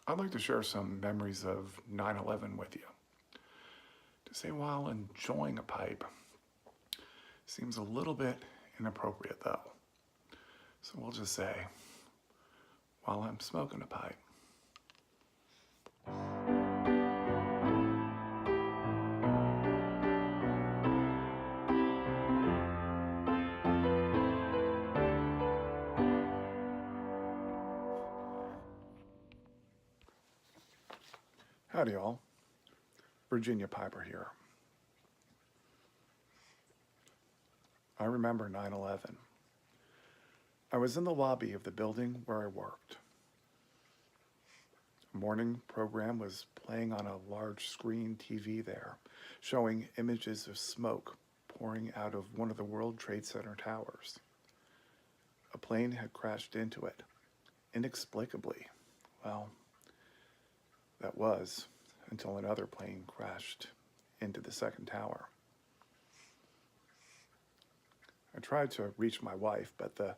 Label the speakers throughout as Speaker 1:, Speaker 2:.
Speaker 1: I'd like to share some memories of 9/11 with you. To say while enjoying a pipe seems a little bit inappropriate though. So we'll just say while I'm smoking a pipe. Howdy y'all, Virginia Piper here. I remember 9/11. I was in the lobby of the building where I worked. A morning program was playing on a large screen TV there, showing images of smoke pouring out of one of the World Trade Center towers. A plane had crashed into it, inexplicably. Well, that was until another plane crashed into the second tower. I tried to reach my wife, but the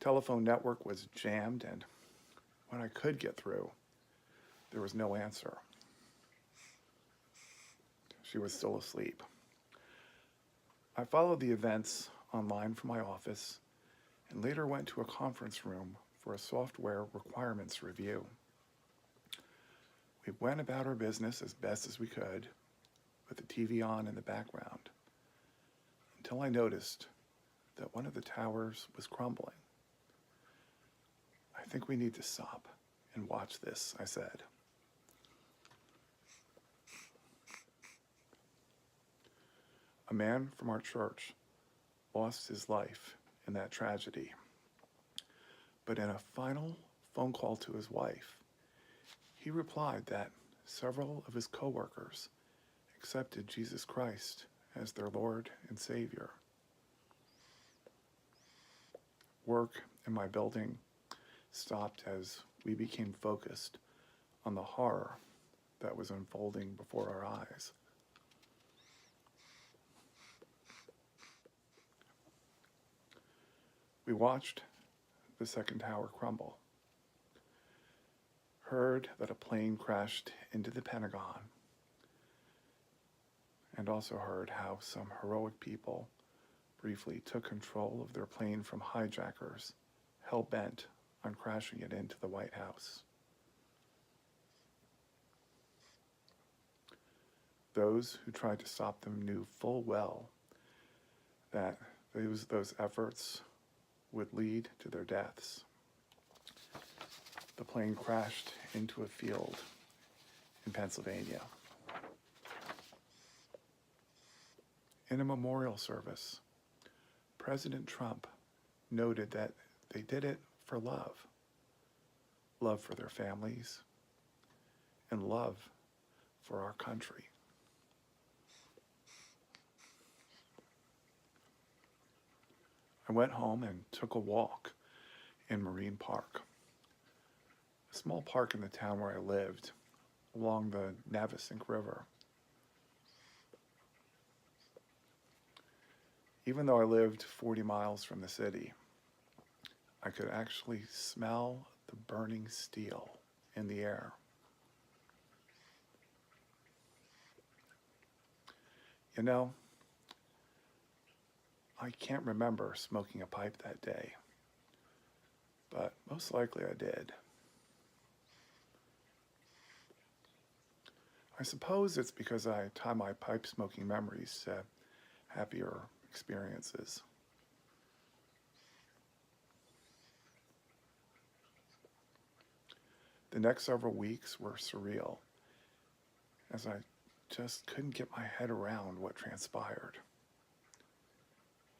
Speaker 1: telephone network was jammed, and when I could get through, there was no answer. She was still asleep. I followed the events online from my office and later went to a conference room for a software requirements review. We went about our business as best as we could, with the TV on in the background, until I noticed that one of the towers was crumbling. "I think we need to stop and watch this," I said. A man from our church lost his life in that tragedy. But in a final phone call to his wife, he replied that several of his coworkers accepted Jesus Christ as their Lord and Savior. Work in my building stopped as we became focused on the horror that was unfolding before our eyes. We watched the second tower crumble, heard that a plane crashed into the Pentagon, and also heard how some heroic people briefly took control of their plane from hijackers hell-bent on crashing it into the White House. Those who tried to stop them knew full well that those efforts would lead to their deaths. The plane crashed into a field in Pennsylvania. In a memorial service, President Trump noted that they did it for love. Love for their families, and love for our country. I went home and took a walk in Marine Park, a small park in the town where I lived, along the Navesink River. Even though I lived 40 miles from the city, I could actually smell the burning steel in the air. You know, I can't remember smoking a pipe that day, but most likely I did. I suppose it's because I tie my pipe smoking memories to happier experiences. The next several weeks were surreal, as I just couldn't get my head around what transpired.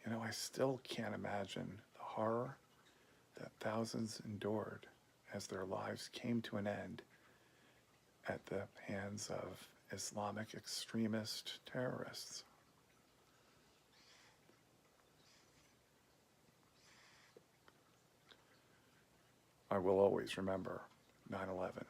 Speaker 1: You know, I still can't imagine the horror that thousands endured as their lives came to an end at the hands of Islamic extremist terrorists. I will always remember 9/11.